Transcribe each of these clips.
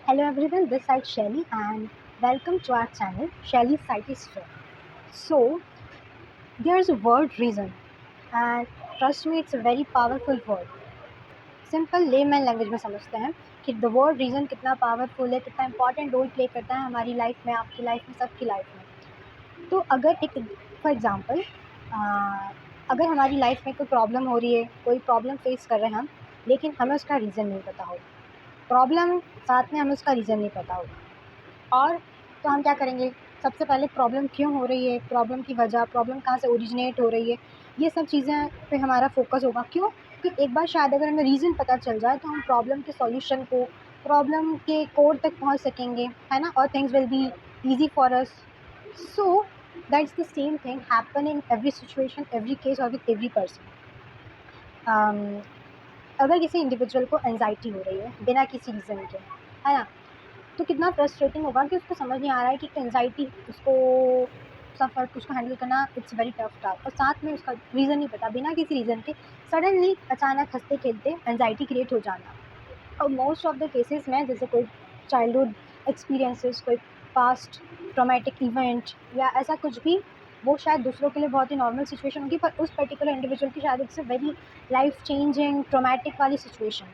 Hello everyone, this side Shelly and welcome to our channel Shelly's Site is Fair. So, there's a word reason and trust me it's a very powerful word. Simple layman language में समझते हैं कि the word reason कितना powerful है, कितना important role play करता है हमारी लाइफ में, आपकी लाइफ में, सबकी लाइफ में। तो अगर एक फॉर एग्ज़ाम्पल अगर हमारी लाइफ में कोई प्रॉब्लम हो रही है, कोई प्रॉब्लम फेस कर रहे हैं हम, लेकिन हमें उसका रीज़न नहीं पता हो, प्रॉब्लम साथ में हमें उसका रीज़न नहीं पता होगा, और तो हम क्या करेंगे? सबसे पहले प्रॉब्लम क्यों हो रही है, प्रॉब्लम की वजह, प्रॉब्लम कहाँ से ओरिजिनेट हो रही है, ये सब चीज़ें पे हमारा फोकस होगा। क्यों? क्योंकि एक बार शायद अगर हमें रीज़न पता चल जाए तो हम प्रॉब्लम के सॉल्यूशन को, प्रॉब्लम के कोर तक पहुँच सकेंगे, है ना? और things will be easy for us. So that's the same thing happen in every situation, every case और विद एवरी पर्सन। अगर किसी इंडिविजुअल को एंजाइटी हो रही है बिना किसी रीज़न के, है ना? तो कितना फ्रस्ट्रेटिंग होगा कि उसको समझ नहीं आ रहा है कि एंजाइटी उसको उसको हैंडल करना इट्स वेरी टफ टास्क, और साथ में उसका रीज़न नहीं पता, बिना किसी रीज़न के सडनली अचानक हंसते खेलते एंजाइटी क्रिएट हो जाना। और मोस्ट ऑफ द केसेस में जैसे कोई चाइल्डहुड एक्सपीरियंसेस, कोई पास्ट ट्रॉमेटिक इवेंट या ऐसा कुछ भी, वो शायद दूसरों के लिए बहुत ही नॉर्मल सिचुएशन होगी, पर उस पर्टिकुलर इंडिविजुअल की शायद it's a very life changing traumatic वाली सिचुएशन।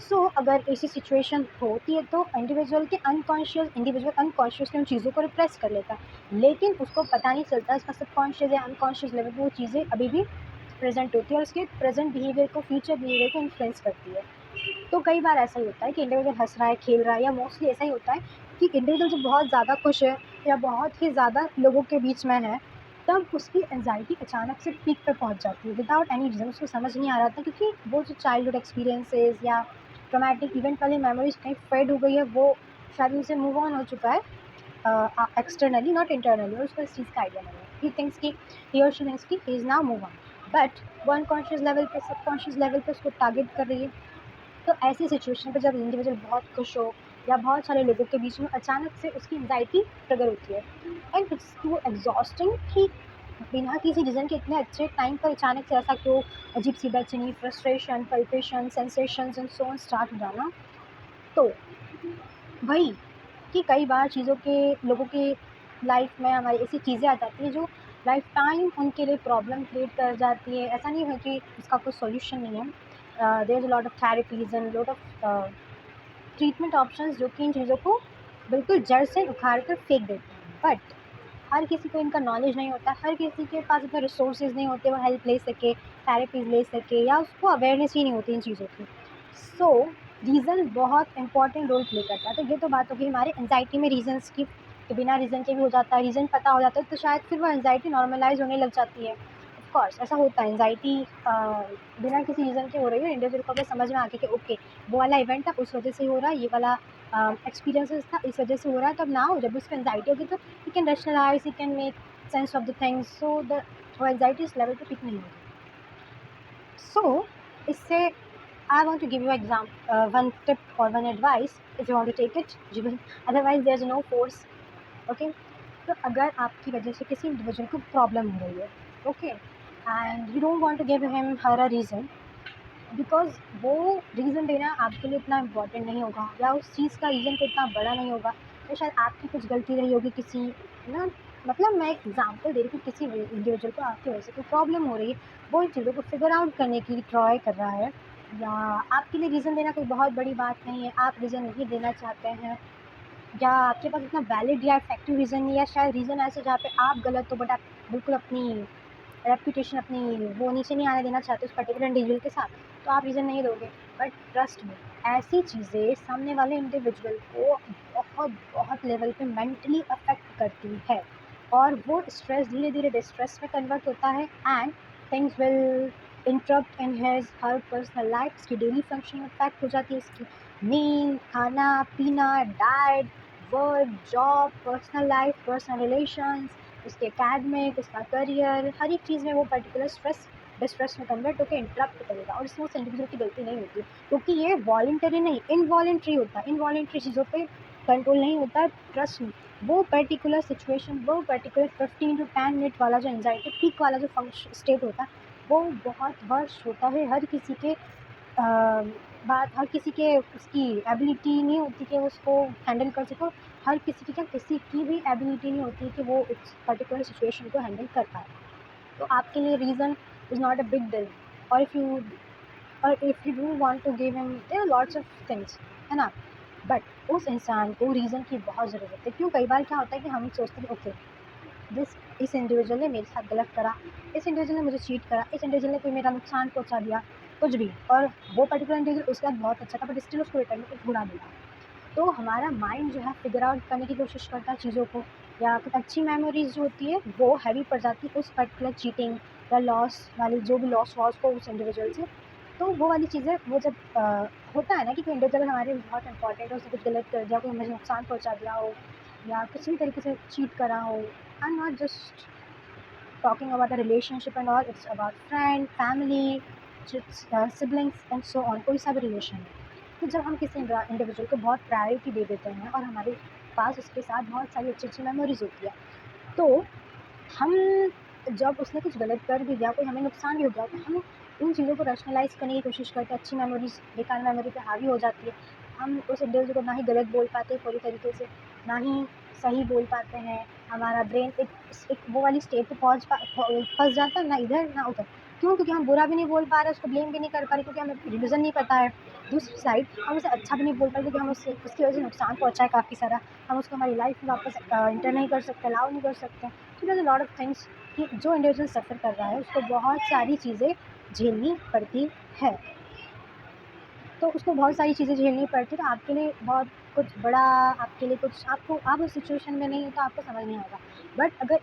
सो अगर ऐसी सिचुएशन होती है तो इंडिविजुअल अनकॉन्शियसली उन चीज़ों को रिप्रेस कर लेता है, लेकिन उसको पता नहीं चलता इसका सबकॉन्शियस या अनकॉन्शियस लेवल पर वो चीज़ें अभी भी प्रेजेंट होती है और उसके प्रेजेंट बिहेवियर को, फ्यूचर बिहेवियर को इन्फ्लुएंस करती है। तो कई बार ऐसा ही होता है कि इंडिविजुअल हंस रहा है, खेल रहा है, या मोस्टली ऐसा ही होता है कि इंडिविजुअल जब बहुत ज़्यादा खुश है या बहुत ही ज़्यादा लोगों के बीच में है, तब उसकी एंजाइटी अचानक से पीक पे पहुंच जाती है विदाउट एनी रीज़न। उसको समझ नहीं आ रहा था क्योंकि वो जो चाइल्डहुड एक्सपीरियंसेस या ट्रॉमेटिक इवेंट वाली मेमोरीज कहीं फेड हो गई है, वो शायद उनसे मूव ऑन हो चुका है एक्सटर्नली, नॉट इंटरनली, और उसको इस चीज़ का आइडिया नहीं है। ही और शी थिंक्स कि he is now move on, but वो अनकॉन्शियस लेवल पे, सबकॉन्शियस लेवल पे उसको टारगेट कर रही है। तो ऐसी सिचुएशन पे जब इंडिविजुअल बहुत खुश हो या बहुत सारे लोगों के बीच में, अचानक से उसकी एंजाइटी ट्रिगर होती है एंड इट्स टू एग्जॉस्टिंग कि बिना किसी रीज़न के इतने अच्छे टाइम पर अचानक से ऐसा क्यों, अजीब सी बेचैनी, frustration, palpation, sensations and so on start हो जाना। तो वही कि कई बार चीज़ों के, लोगों के लाइफ में हमारी ऐसी चीज़ें आ जाती हैं जो लाइफ टाइम उनके लिए प्रॉब्लम क्रिएट कर जाती है। ऐसा नहीं है कि इसका कोई सॉल्यूशन नहीं है। There is a lot of therapies and lot of treatment options जो कि इन चीज़ों को बिल्कुल जड़ से उखाड़ कर फेंक देते हैं। बट हर किसी को इनका नॉलेज नहीं होता, हर किसी के पास इतने रिसोर्सेज नहीं होते वो हेल्प ले सके, थेरेपीज़ ले सके, या उसको अवेयरनेस ही नहीं होती इन चीज़ों की। सो रीज़न बहुत इंपॉर्टेंट रोल प्ले करता है। तो ये तो बात होगी हमारे एंजाइटी में रीज़न्स की, कि बिना रीज़न के भी हो जाता है, रीज़न पता हो जाता है तो शायद फिर वो एंजाइटी नॉर्मलाइज होने लग जाती है। ऑफ कोर्स ऐसा होता है, एंजाइटी बिना किसी रीज़न के हो रही है, इंडिविजुअल को अगर समझ में आ गया कि ओके वो वाला इवेंट था उस वजह से हो रहा है, ये वाला एक्सपीरियंसेस था इस वजह से हो रहा है, तब नाउ जब उसको एंजाइटी होगी तो he can rationalise, he can make sense of the things, so the वो एंजाइटी इस लेवल पे पिक नहीं होगी। सो इससे I want to give you one tip or one advice. If you want to take it, you will. Otherwise, there's no force. Okay? तो अगर आपकी वजह से किसी इंडिविजुअल को प्रॉब्लम हो रही है, okay, and you don't want to give him her a reason, because वो रीज़न देना आपके लिए इतना इम्पोर्टेंट नहीं होगा, या उस चीज़ का रीज़न तो इतना बड़ा नहीं होगा, तो शायद आपकी कुछ गलती रही होगी किसी, ना, मतलब मैं एक एग्जांपल दे रही हूँ, किसी इंडिविजुअल को आपकी वजह से कोई प्रॉब्लम हो रही है, वो इन चीज़ों को फिगर आउट करने की ट्राई कर रहा है, या आपके लिए रीज़न देना कोई बहुत बड़ी बात नहीं है, आप रीज़न नहीं देना चाहते हैं, या आपके पास इतना वैलिड या इफेक्टिव रीज़न नहीं है, शायद रीज़न ऐसे जहाँ पे आप गलत हो बट आप बिल्कुल अपनी रेपुटेशन, अपनी वो नीचे नहीं आने देना चाहते उस पर्टिकुलर इंडिविजुअल के साथ, तो आप रीज़न नहीं दोगे। बट ट्रस्ट में ऐसी चीज़ें सामने वाले इंडिविजुअल को बहुत बहुत लेवल पे मेंटली अफेक्ट करती है, और वो स्ट्रेस धीरे धीरे डिस्ट्रेस में कन्वर्ट होता है, and things will interrupt in his her personal life. उसकी डेली फंक्शनिंग अफेक्ट हो जाती है, उसकी नींद, खाना पीना, diet, work, job, personal life, personal relations, उसके एकेडमिक, उसका करियर, हर एक चीज़ में वो पर्टिकुलर स्ट्रेस डिस्ट्रेस में कन्वर्ट होकर इंटरप्ट करेगा, और इसमें उस इंडिविजुअल की गलती नहीं होती, क्योंकि ये वॉलंटरी नहीं, इनवॉलंटरी होता है। इनवॉलंटरी चीज़ों पे कंट्रोल नहीं होता। ट्रस्ट में वो पर्टिकुलर सिचुएशन, वो पर्टिकुलर 15 to 10 मिनट वाला जो एंजाइटी पीक वाला जो फंक्शन स्टेट होता है, वो बहुत वर्ष होता है हर किसी के बात हर किसी के उसकी एबिलिटी नहीं होती कि वो उसको हैंडल कर सके। हर किसी की क्या किसी की भी एबिलिटी नहीं होती कि वो उस पर्टिकुलर सिचुएशन को हैंडल कर पाए। तो आपके लिए reason is not a big deal. और if you do want to give him there are lots of things, है ना? बट उस इंसान को रीज़न की बहुत ज़रूरत है। क्यों? कई बार क्या होता है कि हम सोचते हैं ओके, इस इंडिविजुअल ने मेरे साथ गलत करा, इस इंडिविजुअल ने मुझे चीट करा, इस इंडिविजुअल ने कोई मेरा नुकसान पहुँचा दिया, कुछ भी, और वो पर्टिकुलर इंडिविजुअल उसके बाद बहुत अच्छा था, बट स्टिल उसको रिटर्न में कुछ बुरा मिला। तो हमारा माइंड जो है फिगर आउट करने की कोशिश करता है चीज़ों को, या कुछ अच्छी मेमोरीज जो होती है वो हैवी पड़ जाती है उस पर्टिकुलर चीटिंग या लॉस वाली, जो भी लॉस हुआ उसको उस इंडिविजुअल से। तो वो वाली चीज़ें वो जब होता है ना कि कोई इंडिविजुअल हमारे लिए बहुत इंपॉर्टेंट है, उसने कुछ गलत कर दिया, कोई मुझे नुकसान पहुंचा दिया हो या किसी भी तरीके से चीट करा हो। I am not just talking about a relationship and all, it's about friend, family, siblings and so on, कोई सा भी रिलेशन है। तो जब हम किसी इंडिविजुअल को बहुत प्रायोरिटी दे देते हैं और हमारे पास उसके साथ बहुत सारी अच्छी अच्छी मेमोरीज होती है, तो हम जब उसने कुछ गलत कर भी दिया, कोई हमें नुकसान भी हो गया, तो हम उन चीज़ों को रैशनलाइज़ करने की कोशिश करते हैं। अच्छी मेमोरीज बेकार मेमोरी पे हावी हो जाती है। हम उस इंडिविजुअल को ना ही गलत बोल पाते पूरी तरीके से, ना ही सही बोल पाते हैं। हमारा ब्रेन एक वो वाली स्टेट पे फंस जाता है, ना इधर ना उधर। क्यों? क्योंकि हम बुरा भी नहीं बोल पा रहे, उसको ब्लेम भी नहीं कर पा रहे, क्योंकि हमें रीज़न नहीं पता है। दूसरी साइड हम उसे अच्छा भी नहीं बोल पाए, क्योंकि हम उसकी वजह से नुकसान पहुँचा है काफ़ी सारा। हम उसको हमारी लाइफ में वापस एंटर नहीं कर सकते, अलाउ नहीं कर सकते। So there is a lot of things कि जो इंडिविजुअल सफ़र कर रहा है उसको बहुत सारी चीज़ें झेलनी पड़ती है। तो उसको बहुत सारी चीज़ें झेलनी पड़ती है, तो आपके लिए बहुत कुछ बड़ा, आपके लिए कुछ, आप उस सिचुएशन में नहीं हो तो आपको समझ नहीं आएगा। बट अगर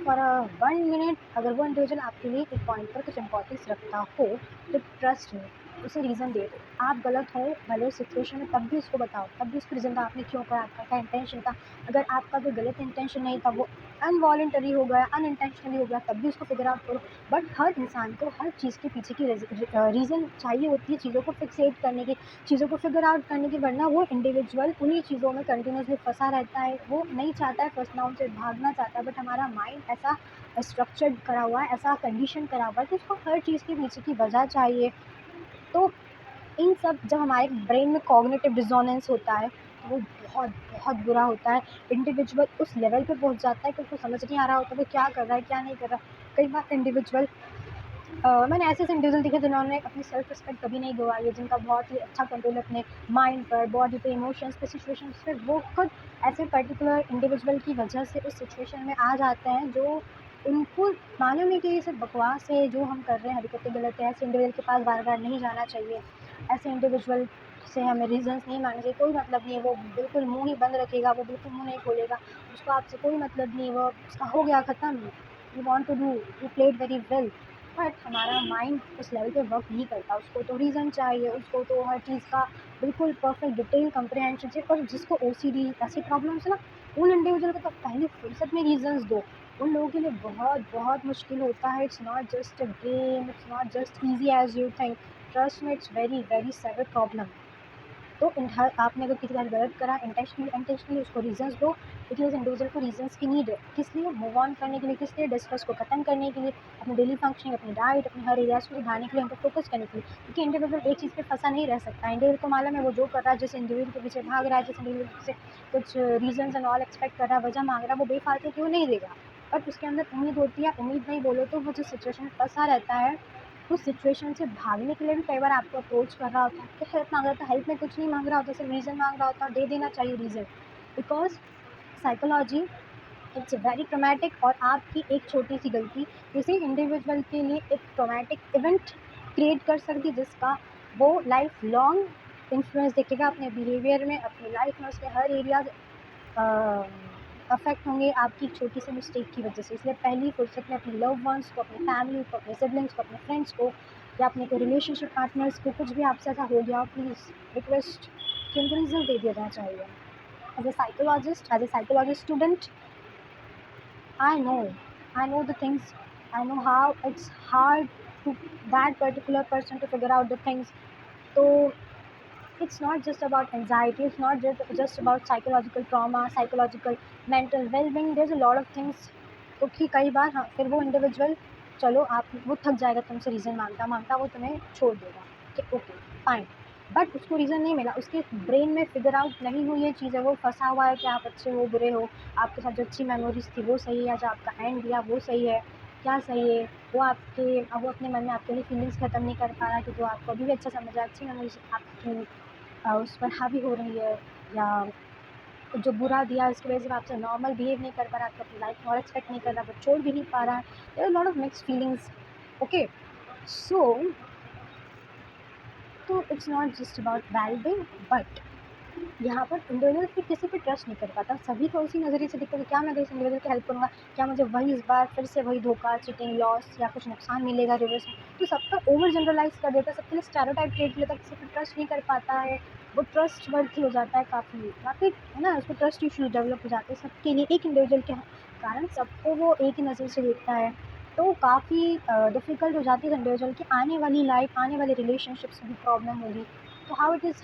फॉर 1 मिनट अगर वो इंडिविजुअल आपके लिए एक पॉइंट पर कुछ इम्पोर्टेंस रखता हो, तो ट्रस्ट मी, उसे रीज़न दे दो। आप गलत हो भले उस सिचुएशन में, तब भी उसको बताओ, तब भी उसको रीज़न दो आपने क्यों करा, आपका क्या इंटेंशन था। अगर आपका कोई गलत इंटेंशन नहीं था, वो अनवॉलंटरी हो गया, अनइंटेंशनली हो गया, तब भी उसको फिगर आउट करो। बट हर इंसान को हर चीज़ के पीछे की रीज़न चाहिए होती है, चीज़ों को फिक्सेट करने की, चीज़ों को फिगर आउट करने की, वरना वो इंडिविजुअल उन्हीं चीज़ों में कंटिन्यूसली फंसा रहता है। वो नहीं चाहता है फंसना, उनसे भागना चाहता है, बट हमारा माइंड ऐसा स्ट्रक्चर्ड करा हुआ है, ऐसा कंडीशन करा हुआ है कि उसको हर चीज़ के पीछे की वजह चाहिए। तो इन सब जब हमारे ब्रेन में कॉग्निटिव डिसोनेंस होता है, तो वो बहुत बहुत बुरा होता है। इंडिविजुअल उस लेवल पे पहुंच जाता है कि उसको समझ नहीं आ रहा होता वो क्या कर रहा है, क्या नहीं कर रहा। कई बार इंडिविजुअल मैंने ऐसे ऐसे इंडिविजुअल देखे जिन्होंने अपनी सेल्फ रिस्पेक्ट कभी नहीं गंवाई है, जिनका बहुत ही अच्छा कंट्रोल है अपने माइंड पर, बॉडी पे, इमोशंस पे, सिचुएशंस पे। वो खुद ऐसे पर्टिकुलर इंडिविजुअल की वजह से उस सिचुएशन में आ जाते हैं जो उनको मालूम है कि ये सब बकवास है, जो हम कर रहे हैं हरकतें गलत है। ऐसे इंडिविजुअल के पास बार बार नहीं जाना चाहिए। ऐसे इंडिविजुअल से हमें रीजंस नहीं मांगने चाहिए, कोई मतलब नहीं है। वो बिल्कुल मुंह ही बंद रखेगा, वो बिल्कुल मुंह नहीं खोलेगा, उसको आपसे कोई मतलब नहीं है, वो उसका हो गया ख़त्म। You want to do, you played very well, but हमारा माइंड उस लेवल पे वर्क नहीं करता। उसको तो रीज़न चाहिए, उसको तो हर चीज़ का बिल्कुल परफेक्ट डिटेल कंप्रिहेंशन चाहिए। और जिसको ओसीडी ऐसी प्रॉब्लम्स है ना, उन इंडिविजुअल को तो पहले फुर्सत में रीजंस दो। उन लोगों के लिए बहुत बहुत मुश्किल होता है। It's not just a game, it's not just easy as you think. Trust में, it's very very severe problem. तो हर आपने अगर किसी का गलत करा इंटेंशनली इंटेंशनली, उसको रीजंस दो, क्योंकि उस इंडिविजुअल को रीजंस की नीड है। किस लिए? मूव ऑन करने के लिए, किस लिए? डिस्कस को खत्म करने के लिए, अपनी डेली फंक्शनिंग, अपनी डाइट, अपने हर एरियाज को सुधारने के लिए, हमको फोकस करने के लिए। क्योंकि इंडिविजुअल एक चीज़ पे फंसा नहीं रह सकता। इंडिविजुअल को मालूम है वो जो कर रहा है, जिस इंडिविजुअल के पीछे भाग रहा है, जिस इंडिविजुअल से कुछ रीजंस एंड ऑल एक्सपेक्ट कर रहा है, वजह मांग रहा है, वो बेफालतू क्यों नहीं देगा। बट उसके अंदर उम्मीद होती है, उम्मीद नहीं बोलो तो वो जिस सिचुएशन में फंसा रहता है, उस सिचुएशन से भागने के लिए भी कई बार आपको अप्रोच कर रहा होता है, आपको हेल्प मांग रहा होता है। हेल्प में कुछ नहीं मांग रहा होता, सिर्फ रीज़न मांग रहा होता है, दे देना चाहिए reason. Because psychology it's very traumatic, और आपकी एक छोटी सी गलती किसी इंडिविजुअल के लिए एक ट्रोमैटिक इवेंट क्रिएट कर सकती है, जिसका वो लाइफ लॉन्ग इन्फ्लुएंस देखेगा अपने बिहेवियर में, अपनी लाइफ में, उसके हर एरियाज अफेक्ट होंगे आपकी एक छोटी सी मिस्टेक की वजह से। इसलिए पहली फुर्सत में अपने लव वंस को, अपनी फैमिली को, अपने सिबलिंग्स को, अपने फ्रेंड्स को, या अपने कोई रिलेशनशिप पार्टनर्स को, कुछ भी आपसे ऐसा हो गया हो, प्लीज़ रिक्वेस्ट कि उनको रीज़न दे देना चाहिए। As a psychologist student, I know the things, I know how it's hard to that particular person to figure out the things. So it's not just about anxiety, it's not just about psychological trauma, psychological mental well-being. There's a lot of things. तो कि कई बार हाँ, फिर वो individual, चलो आप, वो थक जाएगा तुमसे रीज़न मांगता मांगता, वो तुम्हें छोड़ देगा कि ओके फाइन, बट उसको रीज़न नहीं मिला, उसके ब्रेन में फिगर आउट नहीं हुई ये चीज़ है, वो फंसा हुआ है कि आप अच्छे हो बुरे हो, आपके साथ जो अच्छी मेमोरीज थी वो सही है, जो आपका एंड दिया वो सही है, क्या सही है, वो अपने मन में आपके लिए फीलिंग्स ख़त्म नहीं कर पा रहा, कि जो आपको अभी भी अच्छा समझ रहा है, अच्छी मेमोरीज आपकी उस पर हावी हो रही है, या जो बुरा दिया उसकी वजह से आपसे नॉर्मल बिहेव नहीं कर पा रहा, आपको अपनी लाइफ में और एक्सपेक्ट नहीं कर रहा, वो छोड़ भी नहीं पा रहा है, there are lot of mixed feelings. Okay, so तो it's not just about well being, but यहाँ पर इंडिविजुअल फिर किसी पे ट्रस्ट नहीं कर पाता, सभी को उसी नज़रिए से दिखता है कि क्या मैं इस इंडिविजुअल की हेल्प करूँगा, क्या मुझे वही इस बार फिर से वही धोखा, चीटिंग, लॉस या कुछ नुकसान मिलेगा रिवर्स में। तो सबका ओवर जनरलाइज कर देता है, सबके लिए स्टेरियोटाइप क्रिएट लेता है, किसी पे ट्रस्ट नहीं कर पाता है, वो ट्रस्ट वर्थी हो जाता है काफ़ी है ना, उसको ट्रस्ट इश्यूज डेवलप हो जाते हैं सबके लिए, एक इंडिविजुअल के कारण सबको वो एक ही नज़र से देखता है। तो काफ़ी डिफ़िकल्ट हो जाती है इंडिविजुअल की आने वाली लाइफ, आने वाले रिलेशनशिप्स में भी प्रॉब्लम होगी। तो how it is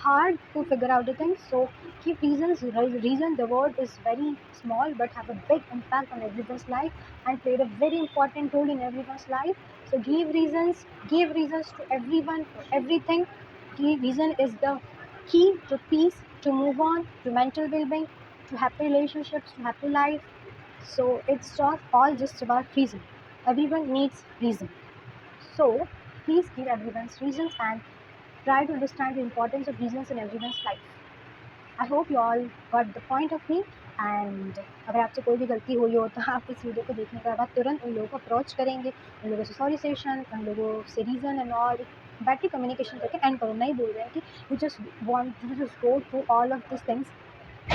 hard to figure out the things. So keep reason the word is very small but have a big impact on everyone's life and played a very important role in everyone's life. So give reasons to everyone for everything. Give reason is the key to peace, to move on, to mental well-being, to happy relationships, to happy life. So it's just all just about reason. Everyone needs reason. So please give everyone's reasons and try to understand the importance of reasons in everyone's life. I hope you all got the point of me. And अगर आपसे कोई भी गलती हुई हो तो आप इस वीडियो को देखने के बाद तुरंत उन लोगों को अप्रोच करेंगे, उन लोगों से सॉरी सेशन, उन लोगों से reason and all battery communication करके एंड करो। नहीं बोल रहे हैं कि you just go through all of this things,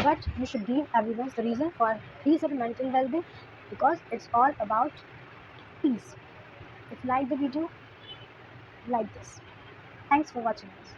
but you should give everyone the reason for piece and mental wellbeing, because it's all about piece. If you like the video, like this. Thanks for watching this.